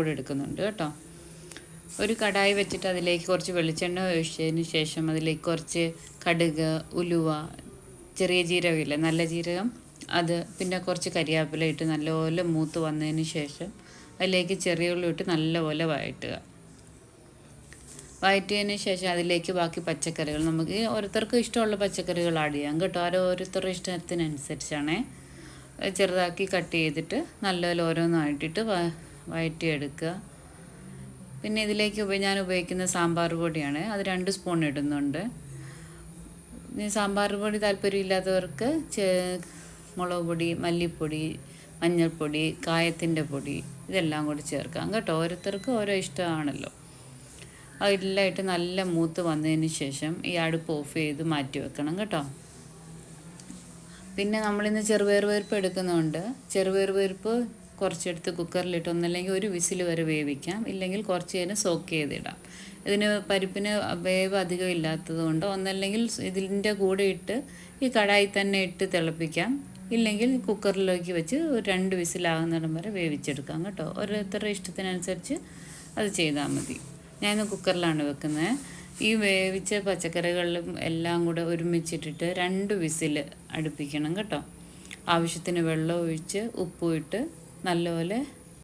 കൂടെ എടുക്കുന്നുണ്ട് കേട്ടോ. ഒരു കടായി വെച്ചിട്ട് അതിലേക്ക് കുറച്ച് വെളിച്ചെണ്ണ ഒഴിച്ചതിന് ശേഷം അതിലേക്ക് കുറച്ച് കടുക്, ഉലുവ, ചെറിയ ജീരകമില്ല, നല്ല ജീരകം, അത് പിന്നെ കുറച്ച് കരിയാപ്പില ഇട്ട് നല്ലപോലെ മൂത്ത് വന്നതിന് ശേഷം അതിലേക്ക് ചെറിയ ഉള്ളി ഇട്ട് നല്ലപോലെ വഴറ്റിയതിന് ശേഷം അതിലേക്ക് ബാക്കി പച്ചക്കറികൾ നമുക്ക് ഓരോരുത്തർക്ക് ഇഷ്ടമുള്ള പച്ചക്കറികൾ ആഡ് ചെയ്യാം കേട്ടോ. ഓരോരുത്തരുടെ ഇഷ്ടത്തിനനുസരിച്ചാണ്. ചെറുതാക്കി കട്ട് ചെയ്തിട്ട് നല്ലപോലെ ഓരോന്നായിട്ടിട്ട് വഴറ്റിയെടുക്കുക. പിന്നെ ഇതിലേക്ക് ഞാൻ ഉപയോഗിക്കുന്ന സാമ്പാർ പൊടിയാണ്, അത് 2 സ്പൂൺ ഇടുന്നുണ്ട്. സാമ്പാർ പൊടി താല്പര്യമില്ലാത്തവർക്ക് മുളക് പൊടി, മല്ലിപ്പൊടി, മഞ്ഞൾപ്പൊടി, കായത്തിൻ്റെ പൊടി ഇതെല്ലാം കൂടി ചേർക്കാം കേട്ടോ. ഓരോരുത്തർക്ക് ഓരോ ഇഷ്ടമാണല്ലോ. അതെല്ലാം ഇട്ട് നല്ല മൂത്ത് വന്നതിന് ശേഷം ഈ അടുപ്പ് ഓഫ് ചെയ്ത് മാറ്റി വെക്കണം കേട്ടോ. പിന്നെ നമ്മളിന്ന് ചെറുപയർ പരിപ്പ് എടുക്കുന്നുണ്ട്. ചെറുപയർ പരിപ്പ് കുറച്ചെടുത്ത് കുക്കറിലിട്ട് ഒന്നല്ലെങ്കിൽ ഒരു വിസിൽ വരെ വേവിക്കാം, ഇല്ലെങ്കിൽ കുറച്ച് നേരം സോക്ക് ചെയ്തിടാം. ഇതിന് പരിപ്പിന് വേവ് അധികം ഇല്ലാത്തത് കൊണ്ട് ഒന്നല്ലെങ്കിൽ ഇതിൻ്റെ കൂടെ ഇട്ട് ഈ കടായി തന്നെ ഇട്ട് തിളപ്പിക്കാം, ഇല്ലെങ്കിൽ കുക്കറിലേക്ക് വെച്ച് 2 വിസിലാകുന്നിടം വരെ വേവിച്ചെടുക്കാം കേട്ടോ. ഓരോരുത്തരുടെ ഇഷ്ടത്തിനനുസരിച്ച് അത് ചെയ്താൽ മതി. ഞാനിന്ന് കുക്കറിലാണ് വെക്കുന്നത്. ഈ വേവിച്ച പച്ചക്കറികളിലും എല്ലാം കൂടെ ഒരുമിച്ചിട്ടിട്ട് 2 വിസിൽ അടുപ്പിക്കണം കേട്ടോ. ആവശ്യത്തിന് വെള്ളം ഒഴിച്ച് ഉപ്പും ഇട്ട് നല്ലപോലെ